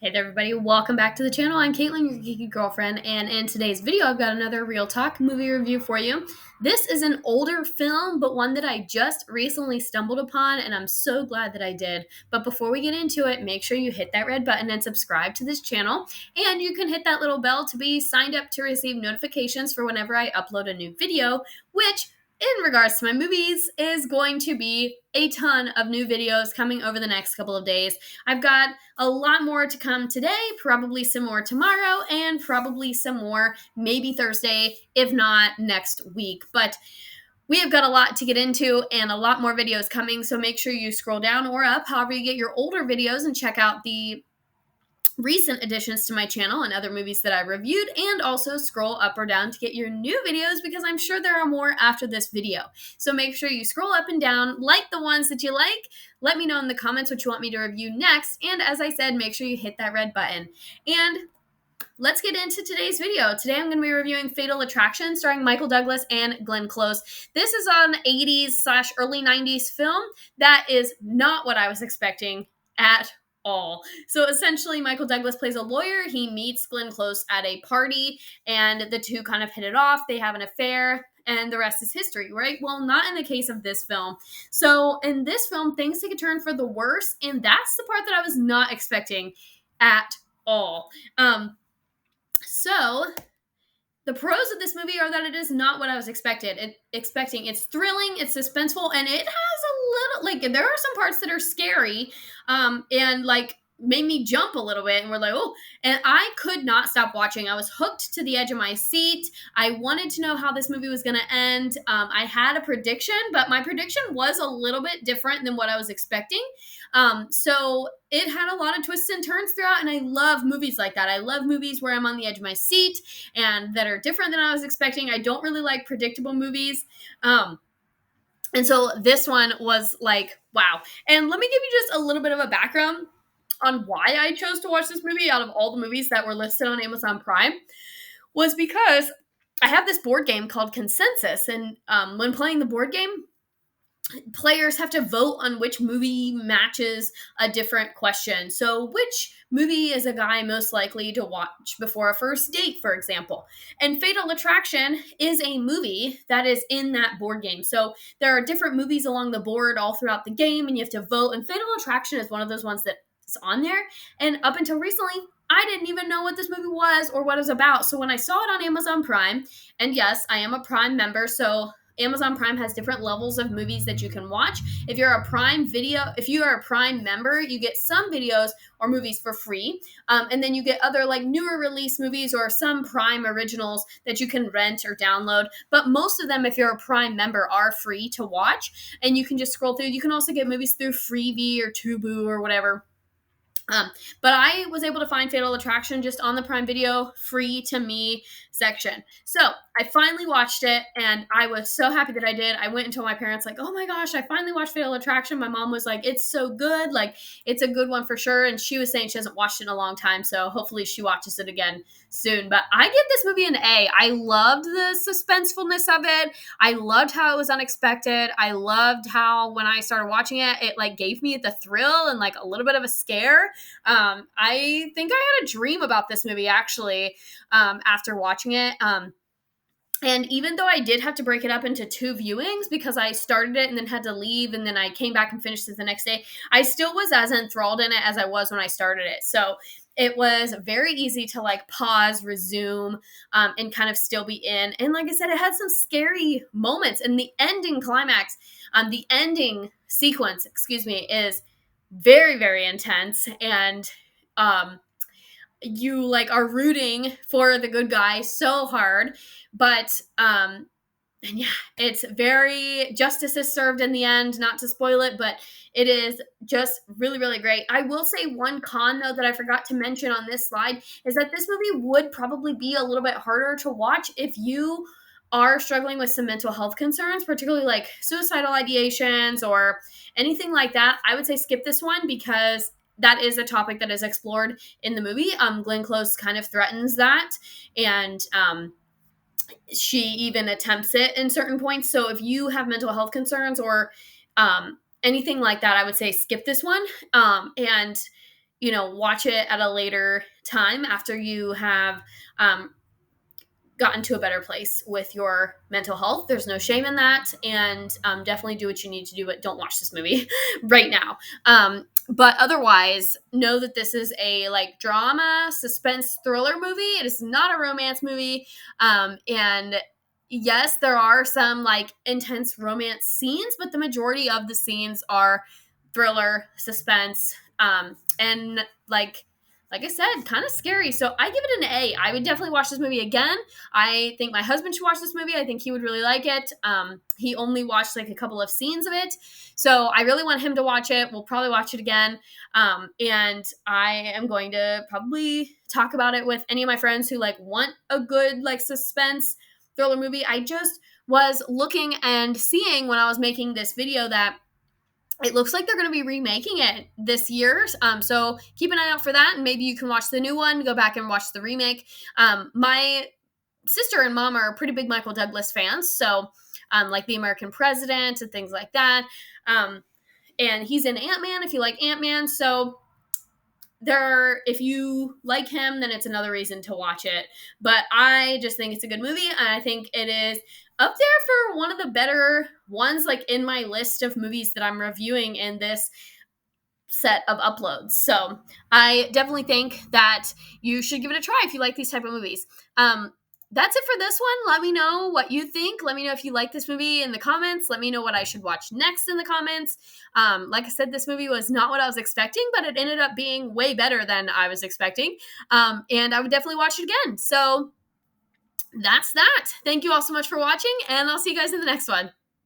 Hey there, everybody. Welcome back to the channel. I'm Caitlin, your geeky girlfriend, and in today's video, I've got another Real Talk movie review for you. This is an older film, but one that I just recently stumbled upon, and I'm so glad that I did. But before we get into it, make sure you hit that red button and subscribe to this channel, and you can hit that little bell to be signed up to receive notifications for whenever I upload a new video, which in regards to my movies, is going to be a ton of new videos coming over the next couple of days. I've got a lot more to come today, probably some more tomorrow, and probably some more maybe Thursday, if not next week. But we have got a lot to get into and a lot more videos coming, so make sure you scroll down or up, however you get your older videos, and check out the recent additions to my channel and other movies that I reviewed, and also scroll up or down to get your new videos because I'm sure there are more after this video. So make sure you scroll up and down, like the ones that you like, let me know in the comments what you want me to review next, and as I said, make sure you hit that red button. And let's get into today's video. Today I'm going to be reviewing Fatal Attraction starring Michael Douglas and Glenn Close. This is an 80s/early 90s film that is not what I was expecting at all. So essentially, Michael Douglas plays a lawyer. He meets Glenn Close at a party, and the two kind of hit it off. They have an affair, and the rest is history, right? Well, not in the case of this film. So in this film, things take a turn for the worse, and that's the part that I was not expecting at all. So the pros of this movie are that it is not what I was expecting. It's thrilling, it's suspenseful, and it has a little, there are some parts that are scary, and made me jump a little bit, and we're like, oh, and I could not stop watching. I was hooked to the edge of my seat. I wanted to know how this movie was going to end. I had a prediction, but my prediction was a little bit different than what I was expecting. So it had a lot of twists and turns throughout, and I love movies like that. I love movies where I'm on the edge of my seat and that are different than I was expecting. I don't really like predictable movies. And so this one was like, wow. And let me give you just a little bit of a background on why I chose to watch this movie out of all the movies that were listed on Amazon Prime, was because I have this board game called Consensus. And when playing the board game, players have to vote on which movie matches a different question. So which movie is a guy most likely to watch before a first date, for example? And Fatal Attraction is a movie that is in that board game. So there are different movies along the board all throughout the game, and you have to vote. And Fatal Attraction is one of those ones that's on there. And up until recently, I didn't even know what this movie was or what it was about. So when I saw it on Amazon Prime, and yes, I am a Prime member, so Amazon Prime has different levels of movies that you can watch. If you are a Prime member, you get some videos or movies for free. And then you get other newer release movies or some Prime originals that you can rent or download. But most of them, if you're a Prime member, are free to watch. And you can just scroll through. You can also get movies through Freevee or Tubu or whatever. But I was able to find Fatal Attraction just on the Prime Video free to me section. So I finally watched it, and I was so happy that I did. I went and told my parents, oh my gosh, I finally watched Fatal Attraction. My mom was like, it's so good. It's a good one for sure. And she was saying she hasn't watched it in a long time, so hopefully she watches it again soon. But I give this movie an A. I loved the suspensefulness of it. I loved how it was unexpected. I loved how when I started watching it, it gave me the thrill and a little bit of a scare. I think I had a dream about this movie actually after watching it. And even though I did have to break it up into 2 viewings because I started it and then had to leave and then I came back and finished it the next day, I still was as enthralled in it as I was when I started it. So it was very easy to pause, resume, and kind of still be in. And like I said, it had some scary moments. And the ending climax, the ending sequence, is very, very intense. And you are rooting for the good guy so hard. But and yeah, it's very, justice is served in the end, not to spoil it, but it is just really, really great. I will say one con, though, that I forgot to mention on this slide is that this movie would probably be a little bit harder to watch if you are struggling with some mental health concerns, particularly suicidal ideations or anything like that. I would say skip this one because that is a topic that is explored in the movie. Glenn Close kind of threatens that, and she even attempts it in certain points. So if you have mental health concerns or anything like that, I would say skip this one. And watch it at a later time after you have gotten to a better place with your mental health. There's no shame in that. And definitely do what you need to do, but don't watch this movie right now. But otherwise, know that this is a like drama, suspense, thriller movie. It is not a romance movie. And yes, there are some like intense romance scenes, but the majority of the scenes are thriller, suspense, and like I said, kind of scary. So I give it an A. I would definitely watch this movie again. I think my husband should watch this movie. I think he would really like it. He only watched like a couple of scenes of it. So I really want him to watch it. We'll probably watch it again. And I am going to probably talk about it with any of my friends who like want a good like suspense thriller movie. I just was looking and seeing when I was making this video that it looks like they're going to be remaking it this year. So keep an eye out for that. And maybe you can watch the new one, go back and watch the remake. My sister and mom are pretty big Michael Douglas fans. So like The American President and things like that. And he's in Ant-Man if you like Ant-Man. So if you like him, then it's another reason to watch it. But I just think it's a good movie, and I think it is up there for one of the better ones, like in my list of movies that I'm reviewing in this set of uploads. So I definitely think that you should give it a try if you like these type of movies. That's it for this one. Let me know what you think. Let me know if you like this movie in the comments. Let me know what I should watch next in the comments. Like I said, this movie was not what I was expecting, but it ended up being way better than I was expecting. And I would definitely watch it again. So that's that. Thank you all so much for watching, and I'll see you guys in the next one.